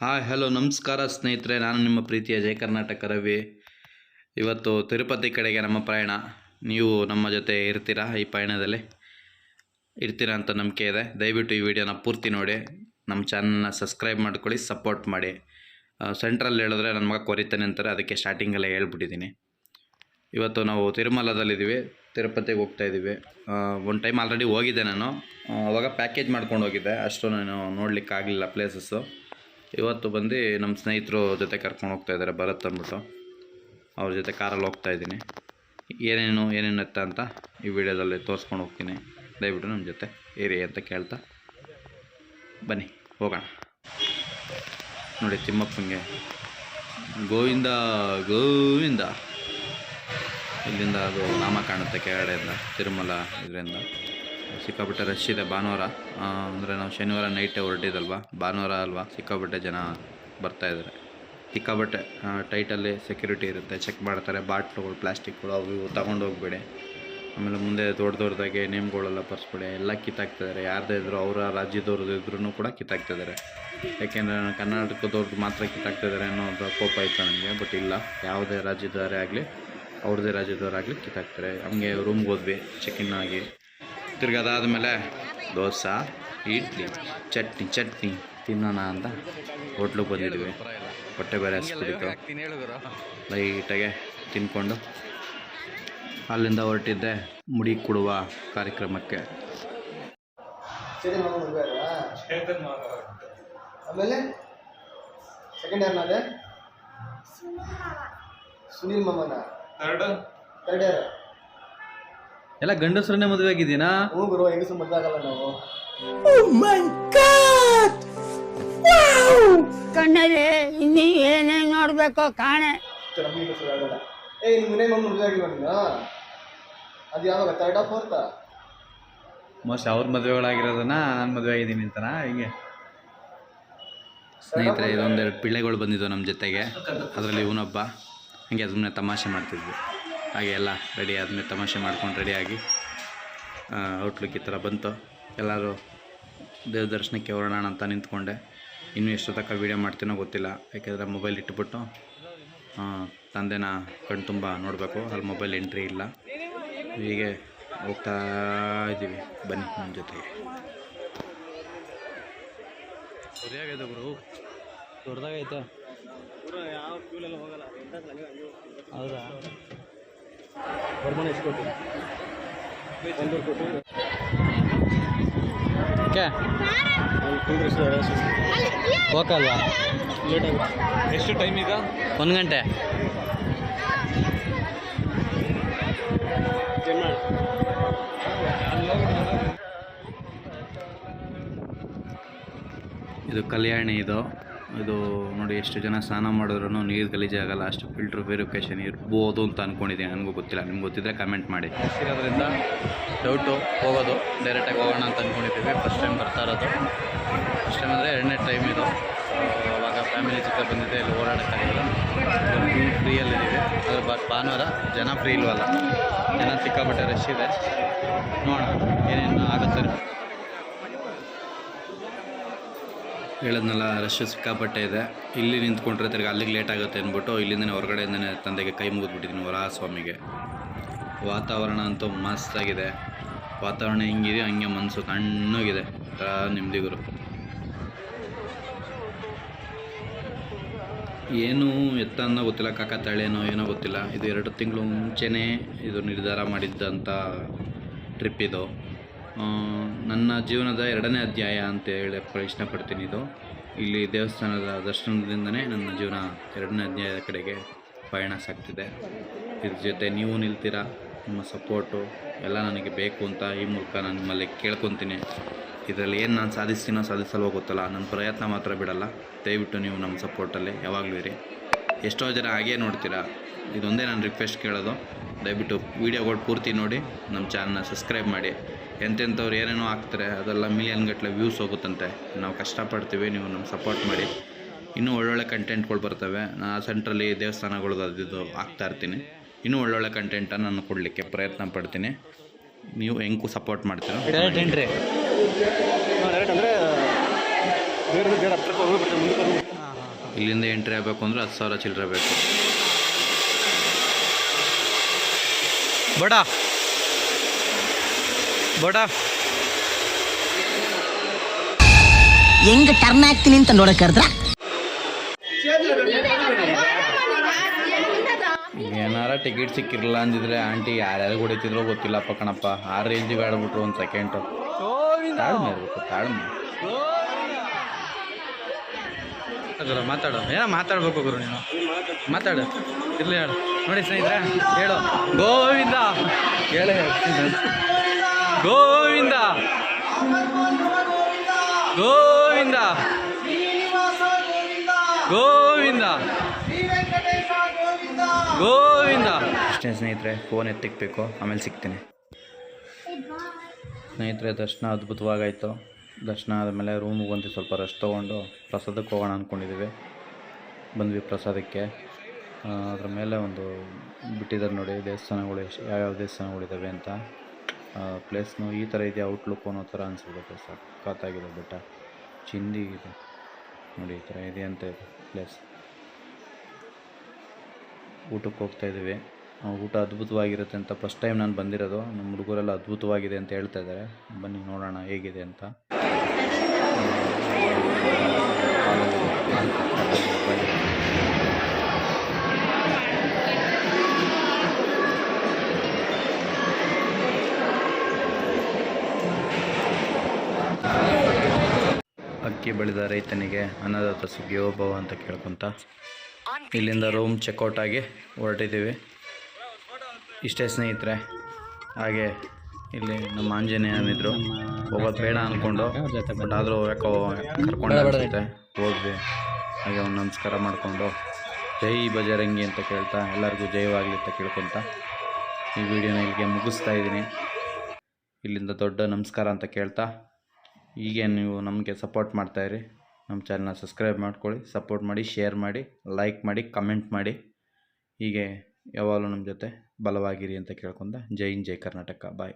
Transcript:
Hi hello ನಮಸ್ಕಾರ ಸ್ನೇಹಿತರೆ, ನಾನು ನಿಮ್ಮ ಪ್ರೀತಿಯ ಜಯ ಕರ್ನಾಟಕ ರವಿ. ಇವತ್ತು ತಿರುಪತಿ ಕಡೆಗೆ ನಮ್ಮ ಪ್ರಯಾಣ. ನೀವು ನಮ್ಮ ಜೊತೆ ಇರ್ತೀರಾ? ಈ ಪಯಣದಲ್ಲಿ ಇರ್ತೀರಾ ಅಂತ ನಂಬಿಕೆ ಇದೆ. ದಯವಿಟ್ಟು ಈ ವಿಡಿಯೋನ ಪೂರ್ತಿ ನೋಡಿ, ನಮ್ಮ ಚಾನಲ್ನ ಸಬ್ಸ್ಕ್ರೈಬ್ ಮಾಡ್ಕೊಳ್ಳಿ, ಸಪೋರ್ಟ್ ಮಾಡಿ. ಸೆಂಟ್ರಲ್ಲಿ ಹೇಳಿದ್ರೆ ನನ್ನ ಮಗ ಕೊರಿತಾನೆ ಅಂತಾರೆ, ಅದಕ್ಕೆ ಸ್ಟಾರ್ಟಿಂಗಲ್ಲೇ ಹೇಳ್ಬಿಟ್ಟಿದ್ದೀನಿ. ಇವತ್ತು ನಾವು ತಿರುಮಲದಲ್ಲಿದ್ದೀವಿ, ತಿರುಪತಿಗೆ ಹೋಗ್ತಾಯಿದ್ದೀವಿ. ಒಂದು ಟೈಮ್ ಆಲ್ರೆಡಿ ಹೋಗಿದ್ದೆ ನಾನು, ಅವಾಗ ಪ್ಯಾಕೇಜ್ ಮಾಡ್ಕೊಂಡು ಹೋಗಿದ್ದೆ, ಅಷ್ಟು ನಾನು ನೋಡಲಿಕ್ಕಾಗಲಿಲ್ಲ ಪ್ಲೇಸಸ್ಸು. ಇವತ್ತು ಬಂದು ನಮ್ಮ ಸ್ನೇಹಿತರು ಜೊತೆ ಕರ್ಕೊಂಡು ಹೋಗ್ತಾಯಿದ್ದಾರೆ, ಭರತ್ ಅಂದ್ಬಿಟ್ಟು. ಅವ್ರ ಜೊತೆ ಕಾರಲ್ಲಿ ಹೋಗ್ತಾಯಿದ್ದೀನಿ. ಏನೇನು ಎತ್ತ ಅಂತ ಈ ವಿಡಿಯೋದಲ್ಲಿ ತೋರಿಸ್ಕೊಂಡು ಹೋಗ್ತೀನಿ. ದಯವಿಟ್ಟು ನಮ್ಮ ಜೊತೆ ಏರಿ ಅಂತ ಕೇಳ್ತಾ ಬನ್ನಿ ಹೋಗೋಣ. ನೋಡಿ ತಿಮ್ಮಪ್ಪಂಗೆ ಗೋವಿಂದ ಗೋವಿಂದ ಇಲ್ಲಿಂದ ಅದು ನಾಮ ಕಾಣುತ್ತೆ ಕೆಳಗಡೆಯಿಂದ, ತಿರುಮಲ ಇದರಿಂದ. ಸಿಕ್ಕಾಪಟ್ಟೆ ರಶ್ ಇದೆ ಭಾನುವಾರ, ಅಂದರೆ ನಾವು ಶನಿವಾರ ನೈಟೇ ಹೊರಟಿದ್ದಲ್ವ, ಭಾನುವಾರ ಅಲ್ವಾ, ಸಿಕ್ಕಾಪಟ್ಟೆ ಜನ ಬರ್ತಾಯಿದ್ದಾರೆ. ಸಿಕ್ಕಾಪಟ್ಟೆ ಟೈಟಲ್ಲಿ ಸೆಕ್ಯೂರಿಟಿ ಇರುತ್ತೆ, ಚೆಕ್ ಮಾಡ್ತಾರೆ. ಬಾಟ್ಲುಗಳು, ಪ್ಲಾಸ್ಟಿಕ್ಗಳು ಅವು ಇವು ತಗೊಂಡು ಹೋಗ್ಬೇಡಿ. ಆಮೇಲೆ ಮುಂದೆ ದೊಡ್ಡದಾಗೆ ನೇಮ್ಗಳೆಲ್ಲ ಬರ್ಸ್ಬೇಡಿ, ಎಲ್ಲ ಕಿತ್ತಾಕ್ತಿದ್ದಾರೆ. ಯಾರದೇ ಇದ್ದರೂ ಅವರ ರಾಜ್ಯದವ್ರದ್ದು ಇದ್ರೂ ಕೂಡ ಕಿತ್ತಾಕ್ತಿದ್ದಾರೆ. ಯಾಕೆಂದರೆ ನಾನು ಕರ್ನಾಟಕದವ್ರದ್ದು ಮಾತ್ರ ಕಿತ್ತಾಕ್ತಿದ್ದಾರೆ ಅನ್ನೋದು ಕೋಪ ಆಯಿತು ನನಗೆ. ಬಟ್ ಇಲ್ಲ, ಯಾವುದೇ ರಾಜ್ಯದವರೇ ಆಗಲಿ, ಅವ್ರದ್ದೇ ರಾಜ್ಯದವರಾಗಲಿ ಕಿತ್ತಾಕ್ತಾರೆ. ಹಂಗೆ ರೂಮ್ಗೆ ಹೋದ್ವಿ ಚೆಕ್-ಇನ್ ಆಗಿ. ತಿರ್ಗಾದಾದ್ಮೇಲೆ ದೋಸೆ, ಇಡ್ಲಿ, ಚಟ್ನಿ ತಿನ್ನೋಣ ಅಂತ ಹೋಟ್ಲಿಗೆ ಬಂದಿದ್ವಿ. ಹೊಟ್ಟೆ ಬೇರೆ ಹಸ್ಬಿಟ್ಟಿತ್ತು. ಲೈಟಾಗೆ ತಿನ್ಕೊಂಡು ಅಲ್ಲಿಂದ ಹೊರಟಿದ್ದೆ ಮುಡಿ ಕೊಡುವ ಕಾರ್ಯಕ್ರಮಕ್ಕೆ. ಆಮೇಲೆ ಸೆಕೆಂಡ್ ಯಾರನಾದೆ? ಸುನೀಲ್ ಮಾಮನ ಥರ್ಡ್ ಯಾರು? ಎಲ್ಲ ಗಂಡಸರನ್ನೇ ಮದುವೆ ಆಗಿದ್ದೀನಾ? ಹ್ಞೂ ಗುರು, ಹೆಂಗಸರು ಮದುವೆ ಆಗಲ್ಲ ನಾವು. ಕಣ್ಣಲ್ಲಿ ಇನ್ನೂ ಏನೇನು ನೋಡ್ಬೇಕೋ ಕಾಣೆ. ನಮಗೆ ಹೆಂಗಸರು ಆಗಲ್ಲ. ನಿಮ್ಮ ಮನೆ ಮಮ್ಮಿ ಮದುವೆ ಆಗಿಲ್ವ ನೀನು? ಅದು ಯಾವಾಗ, ಥರ್ಡಾ ಫೋರ್ತಾ? ಮೋಸ್ಟ್ ಅವ್ರ ಮದುವೆಗಳಾಗಿರೋದನ್ನ ನಾನು ಮದುವೆ ಆಗಿದ್ದೀನಿ ಅಂತನಾ? ಹೀಗೆ ಸ್ನೇಹಿತರೆ, ಇದೊಂದೆರಡು ಪಿಳ್ಳೆಗಳು ಬಂದಿದ್ದವು ನಮ್ಮ ಜೊತೆಗೆ. ಅದರಲ್ಲಿ ಇವನೊಬ್ಬ. ಹಾಗೆ ಅದನ್ನೇ ತಮಾಷೆ ಮಾಡ್ತಿದ್ವಿ. ಹಾಗೆ ಎಲ್ಲ ರೆಡಿ ಆದಮೇಲೆ ತಮಾಷೆ ಮಾಡ್ಕೊಂಡು ರೆಡಿಯಾಗಿ ಔಟ್ಲುಕ್ ಈ ಥರ ಬಂತು. ಎಲ್ಲರೂ ದೇವ್ರ ದರ್ಶನಕ್ಕೆ ಹೊರಡೋಣ ಅಂತ ನಿಂತ್ಕೊಂಡೆ. ಇನ್ನೂ ಎಷ್ಟು ತನಕ ವೀಡಿಯೋ ಮಾಡ್ತೀನೋ ಗೊತ್ತಿಲ್ಲ, ಯಾಕೆಂದರೆ ಮೊಬೈಲ್ ಇಟ್ಬಿಟ್ಟು ತಂದೆನ ಕಣ್ಣು ತುಂಬ ನೋಡಬೇಕು. ಅಲ್ಲಿ ಮೊಬೈಲ್ ಎಂಟ್ರಿ ಇಲ್ಲ. ಹೀಗೆ ಹೋಗ್ತಾ ಇದ್ದೀವಿ, ಬನ್ನಿ ನನ್ನ ಜೊತೆಗೆ. ಸರಿಯಾಗಿದೆ ಗುರು, ದೊಡ್ಡದಾಗೈತೆ. ಹೌದಾ? ಓಕೆ, ಹೋಗಲ್ವಾ? ಎಷ್ಟು ಟೈಮ್ ಈಗ? 1 ಗಂಟೆ. ಇದು ಕಲ್ಯಾಣಿ. ಇದು ನೋಡಿ, ಎಷ್ಟು ಜನ ಸ್ನಾನ ಮಾಡಿದ್ರೂ ನೀರು ಗಲೀಜಾಗಲ್ಲ, ಅಷ್ಟು ಫಿಲ್ಟ್ರ್ ವೆರಿಫಿಕೇಷನ್ ಇರ್ಬೋದು ಅಂತ ಅಂದ್ಕೊಂಡಿದ್ದೀನಿ. ನನಗೂ ಗೊತ್ತಿಲ್ಲ, ನಿಮ್ಗೆ ಗೊತ್ತಿದ್ದರೆ ಕಮೆಂಟ್ ಮಾಡಿ. ಇರೋದ್ರಿಂದ ಡೌಟು ಹೋಗೋದು, ಡೈರೆಕ್ಟಾಗಿ ಹೋಗೋಣ ಅಂತ ಅಂದ್ಕೊಂಡಿದ್ದೀವಿ. ಫಸ್ಟ್ ಟೈಮ್ ಬರ್ತಾ ಇರೋದು. ಫಸ್ಟ್ ಟೈಮ್ ಅಂದರೆ 2ನೇ ಟೈಮ್ ಇದು. ಅವಾಗ ಫ್ಯಾಮಿಲಿ ಜೊತೆ ಬಂದಿದ್ದೆ, ಇಲ್ಲಿ ಓಡಾಡೋಕ್ಕಾಗಿಲ್ಲ. ಫ್ರೀಯಲ್ಲಿದ್ದೀವಿ. ಅದ್ರ ಭಾನುವಾರ ಜನ ಫ್ರೀ ಇಲ್ವಲ್ಲ, ಜನ ಸಿಕ್ಕಾಪಟ್ಟೆ ರಶ್ ಇದೆ. ನೋಡೋಣ ಏನೇನು ಆಗುತ್ತೆ. ಹೇಳೋದ್ನೆಲ್ಲ ರಶ್ ಸಿಕ್ಕಾಪಟ್ಟೆ ಇದೆ. ಇಲ್ಲಿ ನಿಂತ್ಕೊಂಡ್ರೆ ತಿರ್ಗಿ ಅಲ್ಲಿಗೆ ಲೇಟ್ ಆಗುತ್ತೆ ಅಂದ್ಬಿಟ್ಟು ಇಲ್ಲಿಂದನೇ ಹೊರಗಡೆಯಿಂದನೇ ತಂದೆಗೆ ಕೈ ಮುಗಿದ್ಬಿಟ್ಟಿದ್ದೀನಿ, ವರಾಹಸ್ವಾಮಿಗೆ. ವಾತಾವರಣ ಅಂತೂ ಮಸ್ತಾಗಿದೆ. ವಾತಾವರಣ ಹಿಂಗಿದೆ, ಹಂಗೆ ಮನಸ್ಸು ತಣ್ಣಗಿದೆ, ನೆಮ್ಮದಿಗುರು. ಏನು ಎತ್ತ ಅನ್ನೋ ಗೊತ್ತಿಲ್ಲ, ಕಾಕತಾಳೇನೋ ಏನೋ ಗೊತ್ತಿಲ್ಲ. ಇದು 2 ತಿಂಗಳು ಮುಂಚೆನೇ ಇದು ನಿರ್ಧಾರ ಮಾಡಿದ್ದಂಥ ಟ್ರಿಪ್ ಇದು. ನನ್ನ ಜೀವನದ 2ನೇ ಅಧ್ಯಾಯ ಅಂತ ಹೇಳಿ ಪ್ರಶ್ನೆ ಪಡ್ತೀನಿ. ಇದು ಇಲ್ಲಿ ದೇವಸ್ಥಾನದ ದರ್ಶನದಿಂದನೇ ನನ್ನ ಜೀವನ 2ನೇ ಅಧ್ಯಾಯದ ಕಡೆಗೆ ಪಯಣ ಸಾಗ್ತಿದೆ. ಇದ್ರ ಜೊತೆ ನೀವು ನಿಲ್ತೀರಾ, ನಿಮ್ಮ ಸಪೋರ್ಟು ಎಲ್ಲ ನನಗೆ ಬೇಕು ಅಂತ ಈ ಮೂಲಕ ನಾನು ನಿಮ್ಮಲ್ಲಿ ಕೇಳ್ಕೊತೀನಿ. ಇದರಲ್ಲಿ ಏನು ನಾನು ಸಾಧಿಸ್ತೀನೋ ಸಾಧಿಸಲ್ವೋ ಗೊತ್ತಲ್ಲ, ನನ್ನ ಪ್ರಯತ್ನ ಮಾತ್ರ ಬಿಡಲ್ಲ. ದಯವಿಟ್ಟು ನೀವು ನಮ್ಮ ಸಪೋರ್ಟಲ್ಲಿ ಯಾವಾಗಲೂ ಇರಿ. ಎಷ್ಟೋ ಜನ ಹಾಗೇ ನೋಡ್ತೀರಾ, ಇದೊಂದೇ ನಾನು ರಿಕ್ವೆಸ್ಟ್ ಕೇಳೋದು. ದಯವಿಟ್ಟು ವೀಡಿಯೋಗಳು ಪೂರ್ತಿ ನೋಡಿ, ನಮ್ಮ ಚಾನಲ್ನ ಸಬ್ಸ್ಕ್ರೈಬ್ ಮಾಡಿ. ಎಂತೆಂಥವ್ರು ಏನೇನೋ ಆಗ್ತಾರೆ, ಅದೆಲ್ಲ ಮಿಲಿಯನ್ ಗಟ್ಟಲೆ ವ್ಯೂಸ್ ಹೋಗುತ್ತಂತೆ. ನಾವು ಕಷ್ಟಪಡ್ತೀವಿ, ನೀವು ನಮ್ಮ ಸಪೋರ್ಟ್ ಮಾಡಿ. ಇನ್ನೂ ಒಳ್ಳೊಳ್ಳೆ ಕಂಟೆಂಟ್ಗಳು ಬರ್ತವೆ. ನಾನು ಸೆಂಟ್ರಲ್ಲಿ ದೇವಸ್ಥಾನಗಳದ್ದು ಅದು ಹಾಕ್ತಾಯಿರ್ತೀನಿ. ಇನ್ನೂ ಒಳ್ಳೊಳ್ಳೆ ಕಂಟೆಂಟನ್ನು ನಾನು ಕೊಡಲಿಕ್ಕೆ ಪ್ರಯತ್ನ ಪಡ್ತೀನಿ. ನೀವು ಹೆಂಗೂ ಸಪೋರ್ಟ್ ಮಾಡ್ತೀರೋ. ಡೈರೆಕ್ಟ್ ಅಂದರೆ ಇಲ್ಲಿಂದ ಎಂಟ್ರಿ ಆಗಬೇಕು ಅಂದರೆ 10,000 ಚಿಲ್ಲರೆ ಬೇಕು. ಬಡ ಬಡ ಹೆಂಗ್ ಟರ್ನ್ ಆಗ್ತೀನಿ ಅಂತ ನೋಡಕ್ ಕರೆದ್ರ ಏನಾರ ಟಿಕೆಟ್ ಸಿಕ್ಕಿರಲ್ಲ ಅಂದಿದ್ರೆ ಆಂಟಿ ಯಾರ್ಯಾರು ಹೊಡಿತಿದ್ರೋ ಗೊತ್ತಿಲ್ಲಪ್ಪ ಕಣಪ್ಪ. ಆ ರೇಂಜಿಗೆ ಆಡ್ಬಿಟ್ರು ಒಂದು ಸೆಕೆಂಡು. ತಾಳ್ಮೆ ಇರಬೇಕು, ತಾಳ್ಮೆ. ಗುರು ಮಾತಾಡು, ಏನೋ ಮಾತಾಡ್ಬೇಕು ಗುರು, ನೀನು ಮಾತಾಡು. ಇರಲಿ ಹೇಳು. ನೋಡಿ ಸ್ನೇಹಿತರೆ, ಹೇಳು ಗೋವಿಂದ, ಹೇಳು ಗೋವಿಂದ ಗೋವಿಂದ ಗೋವಿಂದ ಗೋವಿಂದ. ಅಷ್ಟೇ ಸ್ನೇಹಿತರೆ, ಫೋನ್ ಎತ್ತಿಕ್ಬೇಕು, ಆಮೇಲೆ ಸಿಗ್ತೀನಿ. ಸ್ನೇಹಿತರೆ, ದರ್ಶನ ಅದ್ಭುತವಾಗಾಯಿತು. ದರ್ಶನ ಆದಮೇಲೆ ರೂಮಿಗೆ ಬಂದು ಸ್ವಲ್ಪ ರೆಸ್ಟ್ ತೊಗೊಂಡು ಪ್ರಸಾದಕ್ಕೆ ಹೋಗೋಣ ಅಂದ್ಕೊಂಡಿದ್ದೀವಿ. ಬಂದ್ವಿ ಪ್ರಸಾದಕ್ಕೆ. ಅದ್ರ ಮೇಲೆ ಒಂದು ಬಿಟ್ಟಿದ್ದಾರೆ ನೋಡಿ ದೇವಸ್ಥಾನಗಳು, ಯಾವ್ಯಾವ ದೇವಸ್ಥಾನಗಳಿದ್ದಾವೆ ಅಂತ. ಪ್ಲೇಸ್ನು ಈ ಥರ ಇದೆ, ಔಟ್ಲುಕ್ ಅನ್ನೋ ಥರ ಅನಿಸ್ಬಿಡುತ್ತೆ. ಸಖತ್ತಾಗಿದೆ ಬೆಟ್ಟ, ಚಿಂದಿ ಇದೆ ನೋಡಿ, ಈ ಥರ ಇದೆ ಅಂತ ಇದೆ ಪ್ಲೇಸ್. ಊಟಕ್ಕೆ ಹೋಗ್ತಾಯಿದ್ದೀವಿ. ಊಟ ಅದ್ಭುತವಾಗಿರುತ್ತೆ ಅಂತ ಫಸ್ಟ್ ಟೈಮ್ ನಾನು ಬಂದಿರೋದು. ನಮ್ಮ ಹುಡುಗರೆಲ್ಲ ಅದ್ಭುತವಾಗಿದೆ ಅಂತ ಹೇಳ್ತಾ ಇದ್ದಾರೆ. ಬನ್ನಿ ನೋಡೋಣ ಹೇಗಿದೆ ಅಂತ. ಅಕ್ಕಿ ಬೆಳೆದ ರೈತನಿಗೆ ಅನ್ನದಾತ ಸುಖಿಯೋ ಭವ ಅಂತ ಕೇಳ್ಕೊತ ಇಲ್ಲಿಂದ ರೂಮ್ ಚೆಕ್ಔಟ್ ಆಗಿ ಹೊರಟಿದ್ದೀವಿ. ಇಷ್ಟೇ ಸ್ನೇಹಿತರೆ. ಹಾಗೆ ಇಲ್ಲಿ ನಮ್ಮ ಆಂಜನೇಯನಿದ್ರು, ಹೋಗೋದು ಬೇಡ ಅಂದ್ಕೊಂಡು, ಬಟ್ ಆದರೂ ಯಾಕೋ ಕರ್ಕೊಂಡು ಅನಿಸುತ್ತೆ, ಹೋದ್ವಿ. ಹಾಗೆ ಒಂದು ನಮಸ್ಕಾರ ಮಾಡಿಕೊಂಡು ಜೈ ಬಜರಂಗಿ ಅಂತ ಕೇಳ್ತಾ ಎಲ್ಲರಿಗೂ ಜಯವಾಗಲಿ ಅಂತ ಕೇಳ್ಕೊತ ಈ ವಿಡಿಯೋನ ಇಲ್ಲಿಗೆ ಮುಗಿಸ್ತಾ ಇದ್ದೀನಿ. ಇಲ್ಲಿಂದ ದೊಡ್ಡ ನಮಸ್ಕಾರ ಅಂತ ಕೇಳ್ತಾ, ಹೀಗೆ ನೀವು ನಮಗೆ ಸಪೋರ್ಟ್ ಮಾಡ್ತಾಯಿರಿ. ನಮ್ಮ ಚಾನಲ್ನ ಸಬ್ಸ್ಕ್ರೈಬ್ ಮಾಡ್ಕೊಳ್ಳಿ, ಸಪೋರ್ಟ್ ಮಾಡಿ, ಶೇರ್ ಮಾಡಿ, ಲೈಕ್ ಮಾಡಿ, ಕಮೆಂಟ್ ಮಾಡಿ. ಹೀಗೆ ಯಾವಾಗಲೂ ನಮ್ಮ ಜೊತೆ ಬಲವಾಗಿರಿ ಅಂತ ಕೇಳ್ಕೊಂಡ ಜೈ ಹಿಂದ್, ಜೈ ಕರ್ನಾಟಕ. ಬಾಯ್.